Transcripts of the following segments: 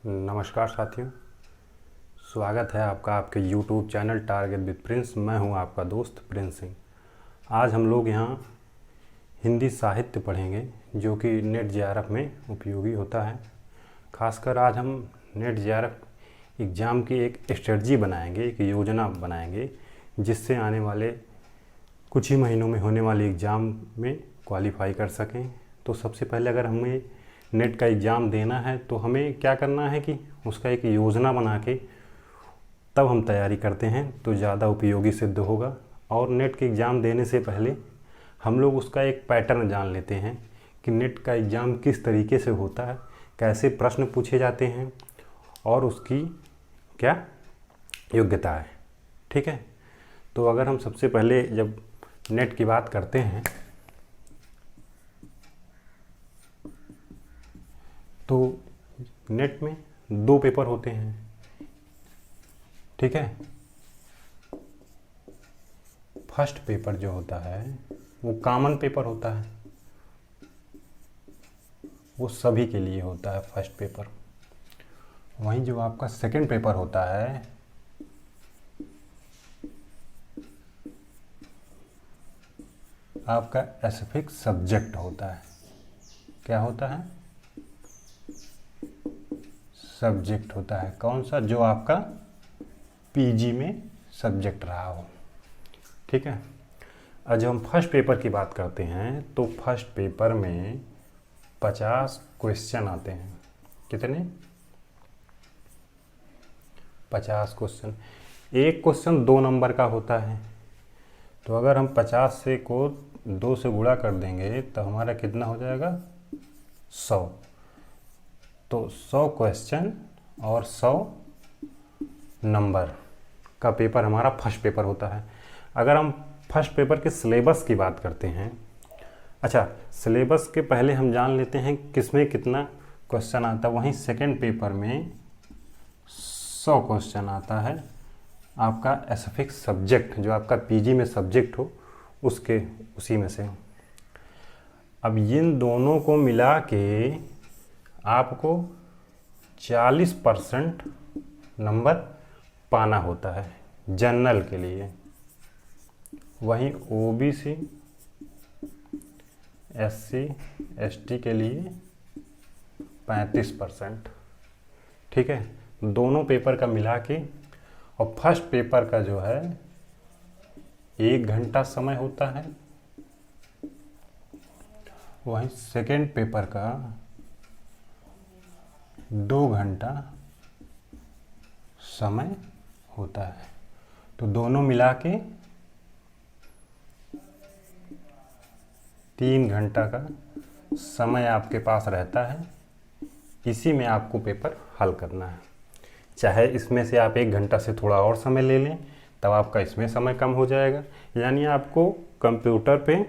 नमस्कार साथियों, स्वागत है आपका आपके YouTube channel target with Prince. मैं हूं आपका दोस्त प्रिंस सिंह। आज हम लोग यहां हिंदी साहित्य पढ़ेंगे जो कि नेट जेआरएफ में उपयोगी होता है। खासकर आज हम नेट जेआरएफ एग्ज़ाम की एक स्ट्रेटजी बनाएंगे, एक योजना बनाएंगे जिससे आने वाले कुछ ही महीनों में होने वाले एग्ज़ाम में क्वालिफाई कर सकें। तो सबसे पहले अगर हमें नेट का एग्ज़ाम देना है तो हमें क्या करना है कि उसका एक योजना बना के तब हम तैयारी करते हैं तो ज़्यादा उपयोगी सिद्ध होगा। और नेट के एग्ज़ाम देने से पहले हम लोग उसका एक पैटर्न जान लेते हैं कि नेट का एग्ज़ाम किस तरीके से होता है, कैसे प्रश्न पूछे जाते हैं और उसकी क्या योग्यता है। ठीक है, तो अगर हम सबसे पहले जब नेट की बात करते हैं तो नेट में 2 पेपर होते हैं। ठीक है, फर्स्ट पेपर जो होता है वो कॉमन पेपर होता है, वो सभी के लिए होता है फर्स्ट पेपर। वहीं जो आपका सेकंड पेपर होता है आपका स्पेसिफिक सब्जेक्ट होता है। क्या होता है? सब्जेक्ट होता है। कौन सा? जो आपका पीजी में सब्जेक्ट रहा हो। ठीक है, आज हम फर्स्ट पेपर की बात करते हैं तो फर्स्ट पेपर में 50 क्वेश्चन आते हैं। कितने? 50 क्वेश्चन। एक क्वेश्चन 2 नंबर का होता है, तो अगर हम 50 से को 2 से गुणा कर देंगे तो हमारा कितना हो जाएगा? 100। तो 100 क्वेश्चन और 100 नंबर का पेपर हमारा फर्स्ट पेपर होता है। अगर हम फर्स्ट पेपर के सिलेबस की बात करते हैं, अच्छा सिलेबस के पहले हम जान लेते हैं किसमें कितना क्वेश्चन आता है। वहीं सेकंड पेपर में 100 क्वेश्चन आता है आपका स्पेसिफिक सब्जेक्ट, जो आपका पीजी में सब्जेक्ट हो उसके उसी में से। अब इन दोनों को मिला के आपको 40% नंबर पाना होता है जनरल के लिए। वहीं ओबीसी एससी एसटी के लिए 35%। ठीक है, दोनों पेपर का मिला के। और फर्स्ट पेपर का जो है 1 घंटा समय होता है, वहीं सेकेंड पेपर का 2 घंटा समय होता है। तो दोनों मिला के 3 घंटा का समय आपके पास रहता है। इसी में आपको पेपर हल करना है। चाहे इसमें से आप 1 घंटा से थोड़ा और समय ले लें तब आपका इसमें समय कम हो जाएगा, यानी आपको कंप्यूटर पे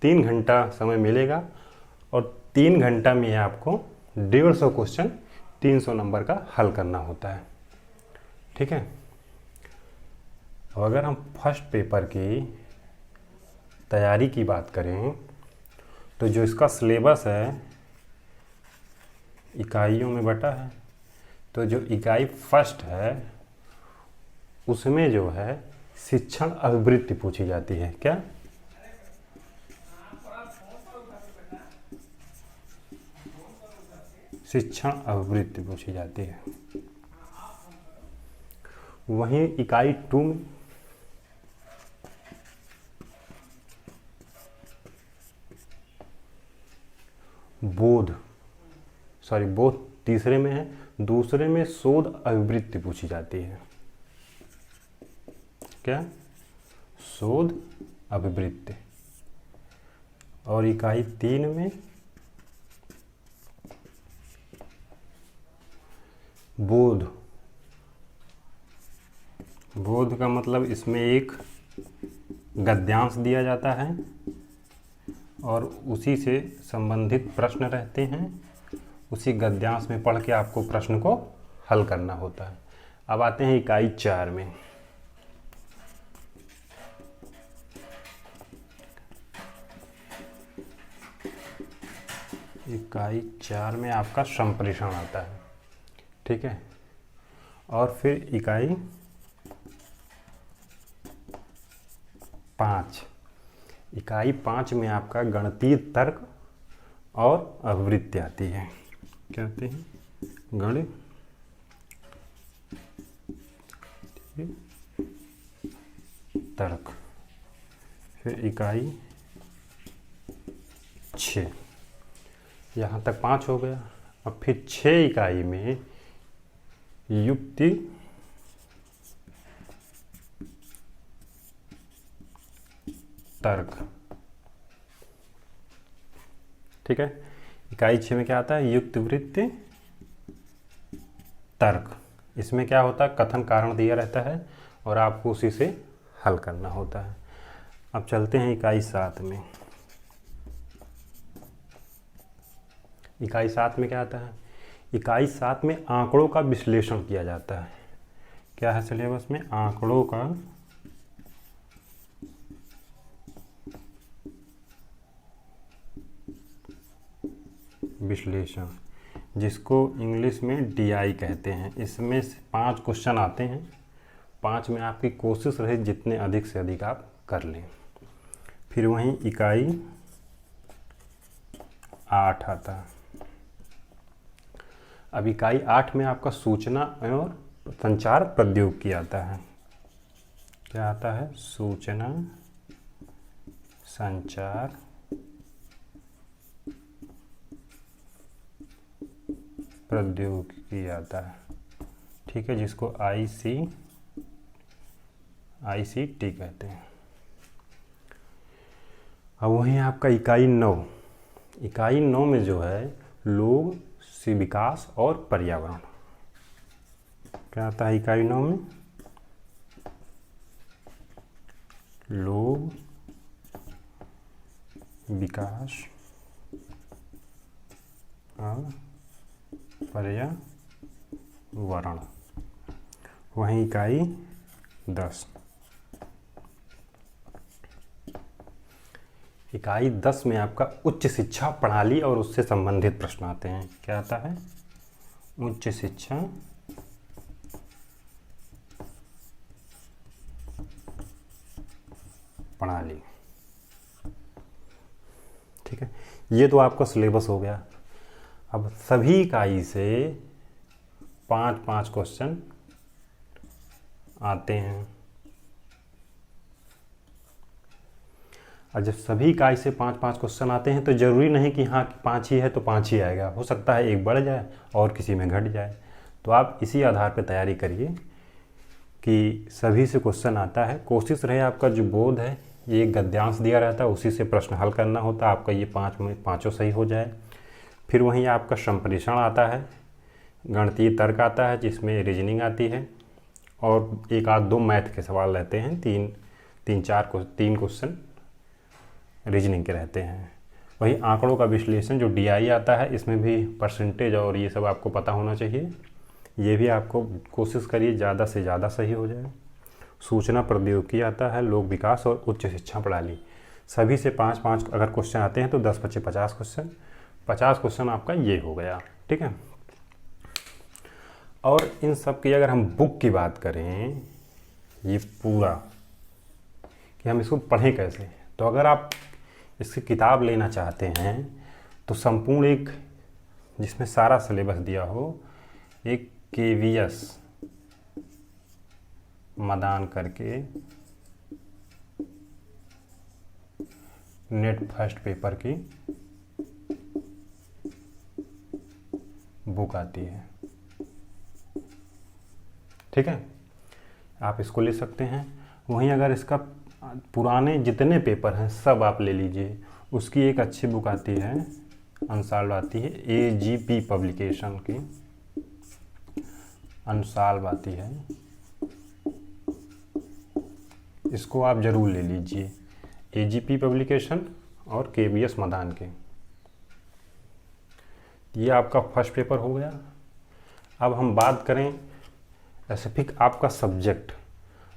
3 घंटा समय मिलेगा और 3 घंटा में आपको 150 क्वेश्चन 300 नंबर का हल करना होता है। ठीक है, अब अगर हम फर्स्ट पेपर की तैयारी की बात करें तो जो इसका सिलेबस है इकाइयों में बटा है। तो जो इकाई फर्स्ट है उसमें जो है शिक्षण अभिवृत्ति पूछी जाती है। क्या? शिक्षण अभिवृत्ति पूछी जाती है। वहीं इकाई 2 में बोध तीसरे में है, दूसरे में शोध अभिवृत्ति पूछी जाती है। क्या? शोध अभिवृत्ति। और इकाई 3 में बोध का मतलब इसमें एक गद्यांश दिया जाता है और उसी से संबंधित प्रश्न रहते हैं। उसी गद्यांश में पढ़ के आपको प्रश्न को हल करना होता है। अब आते हैं इकाई 4 में। इकाई 4 में आपका संप्रेषण आता है। ठीक है। और फिर इकाई 5, इकाई 5 में आपका गणितीय तर्क और आवृत्ति आती है। क्या आती है? गणित तर्क। फिर इकाई 6, यहाँ तक 5 हो गया। अब फिर 6 इकाई में युक्ति तर्क। ठीक है, इकाई 6 में क्या आता है? युक्ति वृत्ति तर्क। इसमें क्या होता है? कथन कारण दिया रहता है और आपको उसी से हल करना होता है। अब चलते हैं इकाई 7 में। इकाई 7 में क्या आता है? इकाई 7 में आंकड़ों का विश्लेषण किया जाता है। क्या है सिलेबस में? आंकड़ों का विश्लेषण, जिसको इंग्लिश में डीआई कहते हैं। इसमें 5 क्वेश्चन आते हैं। 5 में आपकी कोशिश रहे जितने अधिक से अधिक आप कर लें। फिर वहीं इकाई 8 आता है। अब इकाई 8 में आपका सूचना और संचार प्रौद्योगिकी आता है। क्या आता है? सूचना संचार प्रौद्योगिकी आता है। ठीक है, जिसको आईसीटी कहते हैं। अब वहीं आपका इकाई 9, इकाई 9 में जो है लोग से विकास और पर्यावरण। क्या आता है इकाई 9 में? लोग, विकास और पर्यावरण। वहीं इकाई 10, इकाई 10 में आपका उच्च शिक्षा प्रणाली और उससे संबंधित प्रश्न आते हैं। क्या आता है? उच्च शिक्षा प्रणाली। ठीक है, ये तो आपका सिलेबस हो गया। अब सभी इकाई से 5-5 क्वेश्चन आते हैं। और जब सभी इकाई से 5-5 क्वेश्चन आते हैं तो ज़रूरी नहीं कि हाँ 5 ही है तो 5 ही आएगा। हो सकता है एक बढ़ जाए और किसी में घट जाए। तो आप इसी आधार पर तैयारी करिए कि सभी से क्वेश्चन आता है। कोशिश रहे आपका जो बोध है, ये गद्यांश दिया रहता है, उसी से प्रश्न हल करना होता है। आपका ये 5 में 5 सही हो जाए। फिर वहीं आपका संप्रेषण आता है, गणितीय तर्क आता है जिसमें रीजनिंग आती है, और 1-2 मैथ के सवाल रहते हैं। 3 क्वेश्चन रीजनिंग के रहते हैं। वही आंकड़ों का विश्लेषण जो डीआई आता है, इसमें भी परसेंटेज और ये सब आपको पता होना चाहिए। ये भी आपको कोशिश करिए ज़्यादा से ज़्यादा सही हो जाए। सूचना प्रौद्योगिकी आता है, लोक विकास और उच्च शिक्षा प्रणाली। सभी से 5-5 अगर क्वेश्चन आते हैं तो 10-25 50 क्वेश्चन, 50 क्वेश्चन आपका ये हो गया। ठीक है, और इन सब की अगर हम बुक की बात करें, ये पूरा कि हम इसको पढ़ें कैसे, तो अगर आप इसकी किताब लेना चाहते हैं तो संपूर्ण एक जिसमें सारा सिलेबस दिया हो, एक KVS मदान करके नेट फर्स्ट पेपर की बुक आती है। ठीक है, आप इसको ले सकते हैं। वहीं अगर इसका पुराने जितने पेपर हैं सब आप ले लीजिए। उसकी एक अच्छी बुक आती है, अनसाल्व आती है, AGP पब्लिकेशन की अनसाल्व आती है, इसको आप ज़रूर ले लीजिए। AGP पब्लिकेशन और KVS मदान के। ये आपका फर्स्ट पेपर हो गया। अब हम बात करें स्पेसिफिक आपका सब्जेक्ट।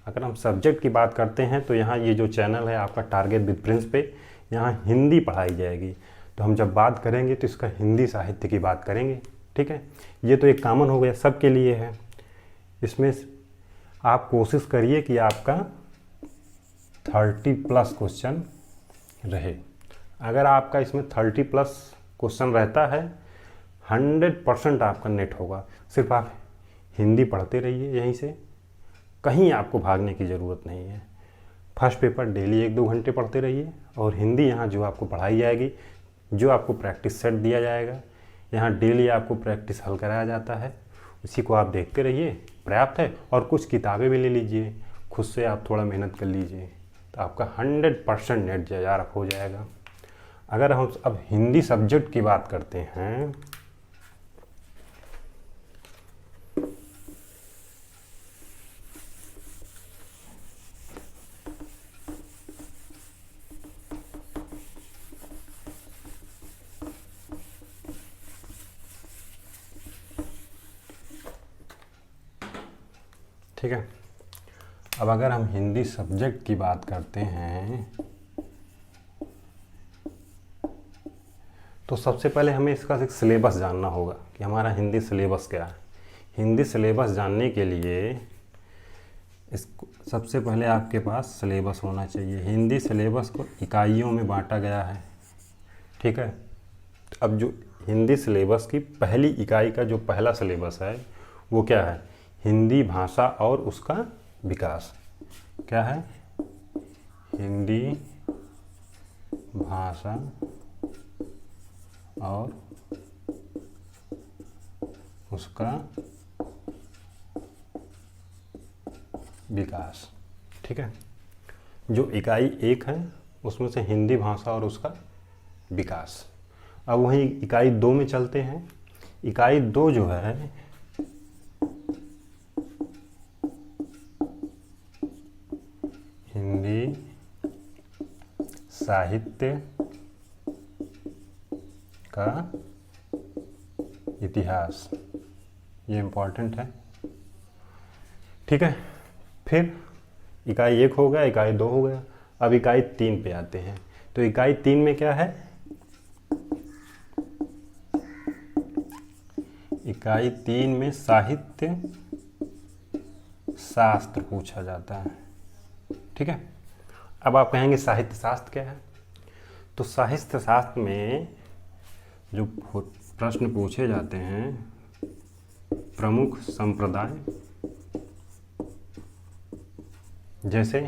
अगर हम सब्जेक्ट की बात करते हैं तो यहाँ ये जो चैनल है आपका टारगेट विद प्रिंस पे, यहाँ हिंदी पढ़ाई जाएगी। तो हम जब बात करेंगे तो इसका हिंदी साहित्य की बात करेंगे। ठीक है, ये तो एक कॉमन हो गया, सबके लिए है। इसमें आप कोशिश करिए कि आपका 30+ क्वेश्चन रहे। अगर आपका इसमें 30+ क्वेश्चन रहता है, 100% आपका नेट होगा। सिर्फ आप हिंदी पढ़ते रहिए यहीं से, कहीं आपको भागने की ज़रूरत नहीं है। फर्स्ट पेपर डेली 1-2 घंटे पढ़ते रहिए, और हिंदी यहाँ जो आपको पढ़ाई जाएगी, जो आपको प्रैक्टिस सेट दिया जाएगा, यहाँ डेली आपको प्रैक्टिस हल कराया जाता है, उसी को आप देखते रहिए, पर्याप्त है। और कुछ किताबें भी ले लीजिए, खुद से आप थोड़ा मेहनत कर लीजिए, तो आपका 100% नेट JRF हो जाएगा। अगर हम अब हिंदी सब्जेक्ट की बात करते हैं, ठीक है। अब अगर हम हिंदी सब्जेक्ट की बात करते हैं, तो सबसे पहले हमें इसका एक सिलेबस जानना होगा कि हमारा हिंदी सिलेबस क्या है। हिंदी सिलेबस जानने के लिए इसको सबसे पहले आपके पास सिलेबस होना चाहिए। हिंदी सिलेबस को इकाइयों में बांटा गया है, ठीक है। अब जो हिंदी सिलेबस की पहली इकाई का जो पहला सिलेबस है वो क्या है? हिंदी भाषा और उसका विकास। क्या है? हिंदी भाषा और उसका विकास, ठीक है। जो इकाई 1 है उसमें से हिंदी भाषा और उसका विकास। अब वहीं इकाई 2 में चलते हैं। इकाई 2 जो है हिंदी साहित्य का इतिहास, ये इम्पोर्टेंट है, ठीक है। फिर इकाई 1 हो गया, इकाई 2 हो गया, अब इकाई 3 पे आते हैं। तो इकाई 3 में क्या है? इकाई 3 में साहित्य शास्त्र पूछा जाता है, ठीक है। अब आप कहेंगे साहित्य शास्त्र क्या है? तो साहित्य शास्त्र में जो प्रश्न पूछे जाते हैं, प्रमुख संप्रदाय, जैसे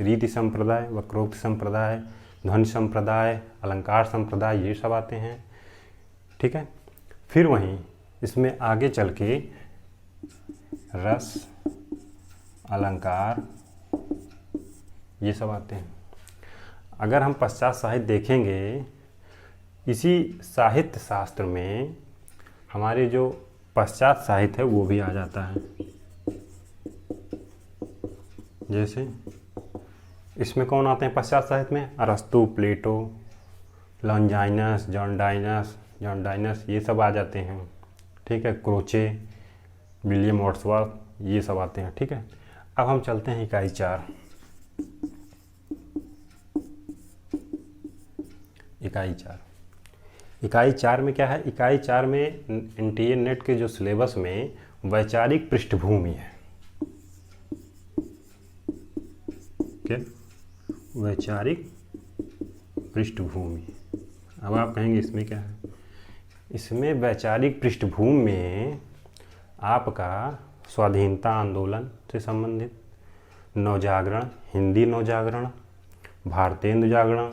रीति संप्रदाय, वक्रोक्ति संप्रदाय, ध्वनि संप्रदाय, अलंकार संप्रदाय, ये सब आते हैं, ठीक है। फिर वहीं इसमें आगे चल के रस, अलंकार, ये सब आते हैं। अगर हम पश्चात साहित्य देखेंगे, इसी साहित्य शास्त्र में हमारे जो पश्चात साहित्य है वो भी आ जाता है। जैसे इसमें कौन आते हैं पश्चात साहित्य में? अरस्तु, प्लेटो, लॉन्जाइनस, जॉन डाइनस, ये सब आ जाते हैं, ठीक है। क्रोचे, विलियम वर्ड्सवर्थ, ये सब आते हैं, ठीक है। अब हम चलते हैं इकाई 4। इकाई 4 में क्या है? इकाई 4 में NTA नेट के जो सिलेबस में वैचारिक पृष्ठभूमि है, क्या? वैचारिक पृष्ठभूमि। अब आप कहेंगे इसमें क्या है? इसमें वैचारिक पृष्ठभूमि में आपका स्वाधीनता आंदोलन से संबंधित, नवजागरण, हिंदी नवजागरण, भारतेंदु जागरण,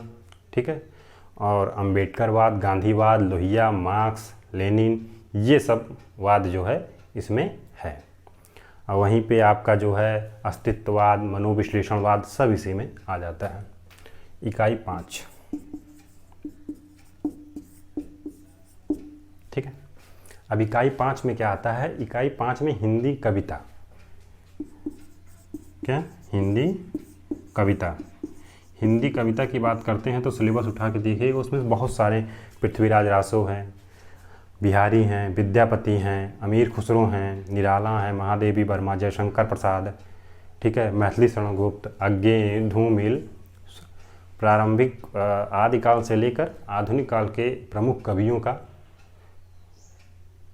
ठीक है, और अंबेडकरवाद, गांधीवाद, लोहिया, मार्क्स, लेनिन, ये सब वाद जो है इसमें है। और वहीं पे आपका जो है अस्तित्ववाद, मनोविश्लेषणवाद, सब इसी में आ जाता है। इकाई 5, ठीक है। अब इकाई 5 में क्या आता है? इकाई 5 में हिंदी कविता। क्या? हिंदी कविता। हिंदी कविता की बात करते हैं तो सिलेबस उठा के देखिएगा, उसमें बहुत सारे पृथ्वीराज रासो हैं, बिहारी हैं, विद्यापति हैं, अमीर खुसरो हैं, निराला हैं, महादेवी वर्मा, जयशंकर प्रसाद, ठीक है, मैथिली शरण गुप्त, अज्ञे, धूमिल, प्रारंभिक आदिकाल से लेकर आधुनिक काल के प्रमुख कवियों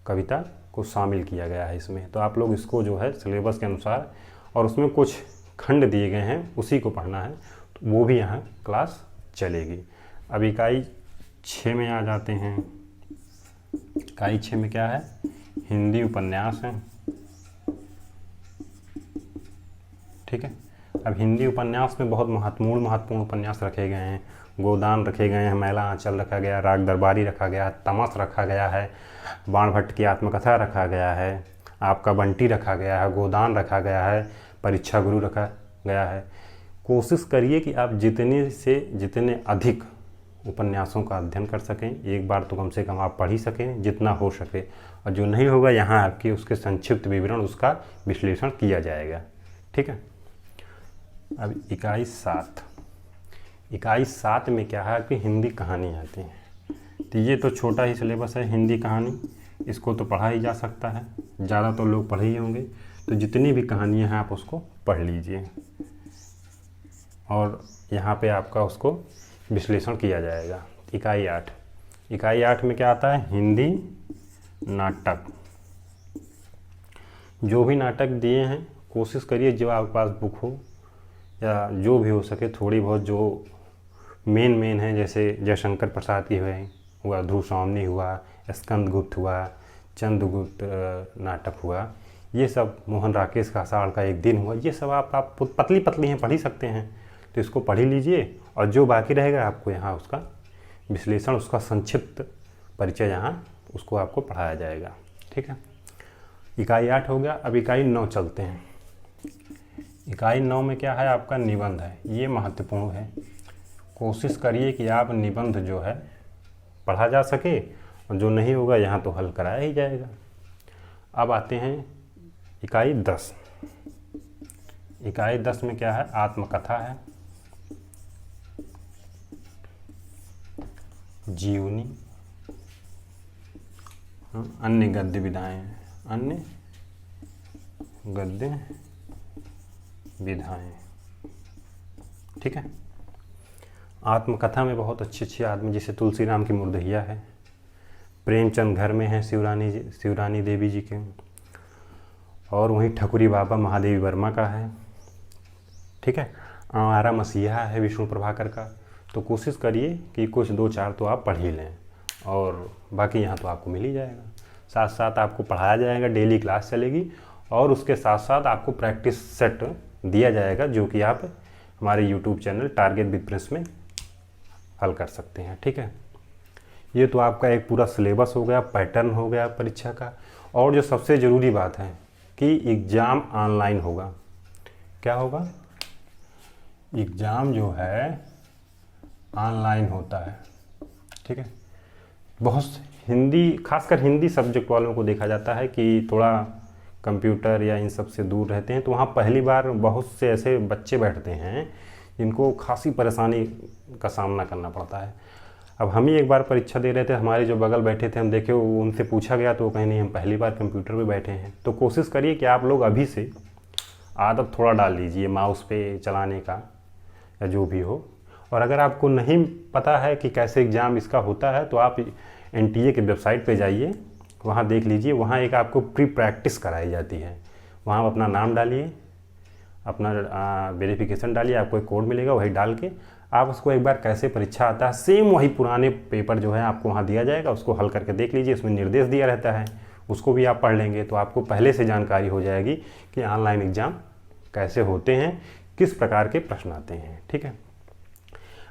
कविता को शामिल किया गया है इसमें। तो आप लोग इसको जो है सिलेबस के अनुसार, और उसमें कुछ खंड दिए गए हैं उसी को पढ़ना है, तो वो भी यहाँ क्लास चलेगी। अब इकाई 6 में आ जाते हैं। इकाई 6 में क्या है? हिंदी उपन्यास है। ठीक है। अब हिंदी उपन्यास में बहुत महत्वपूर्ण उपन्यास रखे गए हैं। गोदान रखे गए हैं, मैला आंचल रखा गया, राग दरबारी रखा गया, तमस रखा गया है, बाण भट्ट की आत्मकथा रखा गया है, आपका बंटी रखा गया है, गोदान रखा गया है, परीक्षा गुरु रखा गया है। कोशिश करिए कि आप जितने से जितने अधिक उपन्यासों का अध्ययन कर सकें, एक बार तो कम से कम आप पढ़ ही सकें जितना हो सके, और जो नहीं होगा यहाँ आपके उसके संक्षिप्त विवरण, उसका विश्लेषण किया जाएगा। ठीक है। अब इकाई 7। इकाई 7 में क्या है कि हिंदी कहानी आती है। तो ये तो छोटा ही सिलेबस है, हिंदी कहानी, इसको तो पढ़ा ही जा सकता है, ज़्यादा तो लोग पढ़े ही होंगे। तो जितनी भी कहानियाँ हैं आप उसको पढ़ लीजिए, और यहाँ पे आपका उसको विश्लेषण किया जाएगा। इकाई 8। इकाई 8 में क्या आता है? हिंदी नाटक। जो भी नाटक दिए हैं कोशिश करिए जो आपके पास बुक हो या जो भी हो सके, थोड़ी बहुत जो मेन है, जैसे जयशंकर प्रसाद की हुआ, ध्रुव स्वामी हुआ, स्कंदगुप्त हुआ, चंद्रगुप्त नाटक हुआ, ये सब, मोहन राकेश का आषाढ़ का एक दिन हुआ, ये सब आप पतली पतली हैं, पढ़ ही सकते हैं। तो इसको पढ़ ही लीजिए, और जो बाकी रहेगा आपको यहाँ उसका विश्लेषण, उसका संक्षिप्त परिचय यहाँ उसको आपको पढ़ाया जाएगा। ठीक है। इकाई 8 हो गया। अब इकाई 9 चलते हैं। इकाई 9 में क्या है? आपका निबंध है। ये महत्वपूर्ण है। कोशिश करिए कि आप निबंध जो है पढ़ा जा सके, और जो नहीं होगा यहाँ तो हल कराया ही जाएगा। अब आते हैं इकाई 10। इकाई 10 में क्या है? आत्मकथा है, जीवनी, अन्य गद्य विधाएं हैं, अन्य गद्य विधाएं। ठीक है। आत्मकथा में बहुत अच्छी आदमी, जैसे तुलसीराम की मुर्दहिया है, प्रेमचंद घर में है शिवरानी देवी जी के, और वहीं ठकुरी बाबा महादेवी वर्मा का है। ठीक है। आवारा मसीहा है विष्णु प्रभाकर का। तो कोशिश करिए कि कुछ 2-4 तो आप पढ़ ही लें, और बाकी यहाँ तो आपको मिल ही जाएगा। साथ साथ आपको पढ़ाया जाएगा, डेली क्लास चलेगी, और उसके साथ साथ आपको प्रैक्टिस सेट दिया जाएगा, जो कि आप हमारे YouTube channel target with Prince में हल कर सकते हैं। ठीक है। ये तो आपका एक पूरा सिलेबस हो गया, पैटर्न हो गया परीक्षा का। और जो सबसे ज़रूरी बात है कि एग्ज़ाम ऑनलाइन होगा। क्या होगा? एग्ज़ाम जो है ऑनलाइन होता है। ठीक है। बहुत हिंदी, खासकर हिंदी सब्जेक्ट वालों को देखा जाता है कि थोड़ा कंप्यूटर या इन सब से दूर रहते हैं, तो वहाँ पहली बार बहुत से ऐसे बच्चे बैठते हैं जिनको खासी परेशानी का सामना करना पड़ता है। अब हम ही एक बार परीक्षा दे रहे थे, हमारे जो बगल बैठे थे, हम देखे, उनसे पूछा गया तो वो कहीं नहीं, हम पहली बार कंप्यूटर पे बैठे हैं। तो कोशिश करिए कि आप लोग अभी से आदत थोड़ा डाल लीजिए माउस पे चलाने का, या जो भी हो। और अगर आपको नहीं पता है कि कैसे एग्ज़ाम इसका होता है, तो आप NTA के वेबसाइट पे जाइए, वहाँ देख लीजिए, वहाँ एक आपको प्री प्रैक्टिस कराई जाती है। वहाँ आप अपना नाम डालिए, अपना वेरिफिकेशन डालिए, आपको एक कोड मिलेगा, वही डाल के आप उसको एक बार कैसे परीक्षा आता है, सेम वही पुराने पेपर जो है आपको वहाँ दिया जाएगा, उसको हल करके देख लीजिए। उसमें निर्देश दिया रहता है, उसको भी आप पढ़ लेंगे, तो आपको पहले से जानकारी हो जाएगी कि ऑनलाइन एग्ज़ाम कैसे होते हैं, किस प्रकार के प्रश्न आते हैं। ठीक है।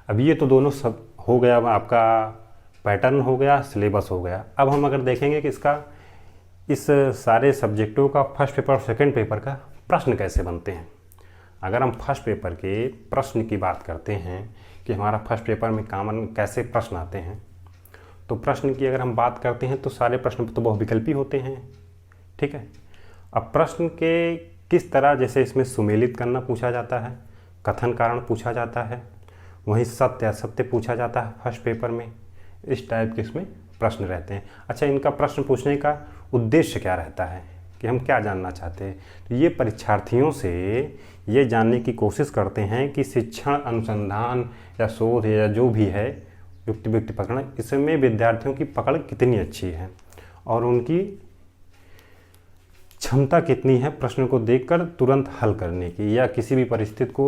अब ये तो दोनों सब हो गया, आपका पैटर्न हो गया, सिलेबस हो गया। अब हम अगर देखेंगे कि इसका, इस सारे सब्जेक्टों का फर्स्ट पेपर और सेकंड पेपर का प्रश्न कैसे बनते हैं। अगर हम फर्स्ट पेपर के प्रश्न की बात करते हैं कि हमारा फर्स्ट पेपर में कॉमन कैसे प्रश्न आते हैं, तो प्रश्न की अगर हम बात करते हैं तो सारे प्रश्न तो बहुविकल्पी होते हैं। ठीक है। अब प्रश्न के किस तरह, जैसे इसमें सुमेलित करना पूछा जाता है, कथन कारण पूछा जाता है, वहीं सत्य असत्य पूछा जाता है फर्स्ट पेपर में। इस टाइप के इसमें प्रश्न रहते हैं। अच्छा, इनका प्रश्न पूछने का उद्देश्य क्या रहता है कि हम क्या जानना चाहते हैं, तो ये परीक्षार्थियों से ये जानने की कोशिश करते हैं कि शिक्षण अनुसंधान या शोध या जो भी है, युक्ति व्यक्ति पकड़, इसमें विद्यार्थियों की पकड़ कितनी अच्छी है और उनकी क्षमता कितनी है प्रश्न को देखकर तुरंत हल करने की, या किसी भी परिस्थिति को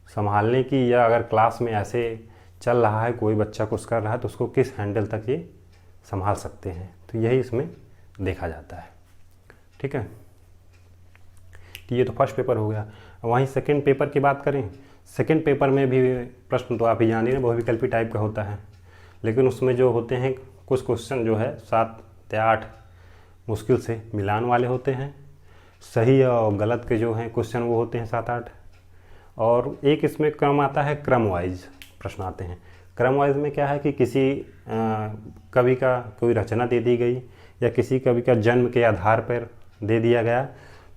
संभालने की, या अगर क्लास में ऐसे चल रहा है कोई बच्चा कुछ कर रहा है तो उसको किस हैंडल तक ये संभाल सकते हैं, तो यही इसमें देखा जाता है। ठीक है, तो ये तो फर्स्ट पेपर हो गया। वहीं सेकंड पेपर की बात करें, सेकंड पेपर में भी प्रश्न तो आप ही जानिए बहुविकल्पी टाइप का होता है, लेकिन उसमें जो होते हैं कुछ क्वेश्चन जो है 7 या 8 मुश्किल से मिलान वाले होते हैं, सही और गलत के जो हैं क्वेश्चन वो होते हैं 7-8, और एक इसमें क्रम आता है, क्रम वाइज प्रश्न आते हैं। क्रम वाइज में क्या है कि किसी कवि का कोई रचना दे दी गई या किसी कवि का जन्म के आधार पर दे दिया गया,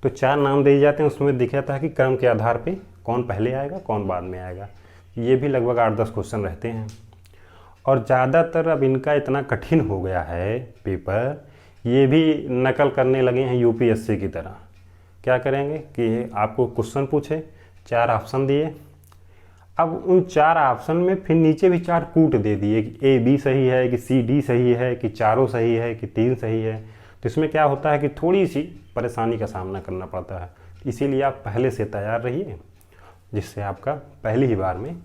तो 4 नाम दिए जाते हैं, उसमें दिख जाता है कि क्रम के आधार पे कौन पहले आएगा कौन बाद में आएगा। ये भी लगभग 8-10 क्वेश्चन रहते हैं, और ज़्यादातर अब इनका इतना कठिन हो गया है पेपर, ये भी नकल करने लगे हैं यूपीएससी की तरह। क्या करेंगे कि आपको क्वेश्चन पूछे, 4 ऑप्शन दिए, अब उन 4 ऑप्शन में फिर नीचे भी 4 कूट दे दिए कि ए बी सही है, कि सी डी सही है, कि चारों सही है, कि 3 सही है। तो इसमें क्या होता है कि थोड़ी सी परेशानी का सामना करना पड़ता है, इसीलिए आप पहले से तैयार रहिए जिससे आपका पहली ही बार में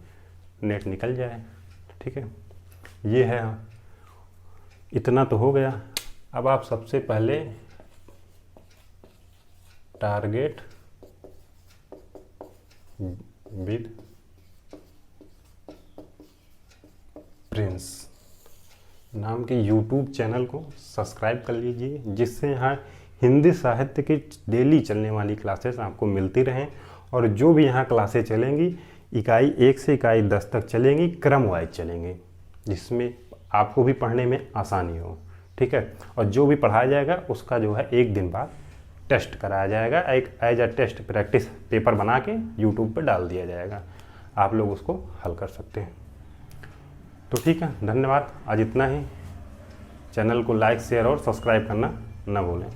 नेट निकल जाए। ठीक है, ये है, इतना तो हो गया। अब आप सबसे पहले टारगेट विद प्रिंस नाम के यूट्यूब चैनल को सब्सक्राइब कर लीजिए, जिससे यहाँ हिंदी साहित्य की डेली चलने वाली क्लासेस आपको मिलती रहें, और जो भी यहाँ क्लासें चलेंगी इकाई 1 से इकाई 10 तक चलेंगी, क्रम वाइज चलेंगे, जिसमें आपको भी पढ़ने में आसानी हो। ठीक है, और जो भी पढ़ाया जाएगा उसका जो है 1 दिन बाद टेस्ट कराया जाएगा, एक as a test practice paper बना के यूट्यूब पर डाल दिया जाएगा, आप लोग उसको हल कर सकते हैं। तो ठीक है, धन्यवाद, आज इतना ही। चैनल को लाइक शेयर और सब्सक्राइब करना ना भूलें।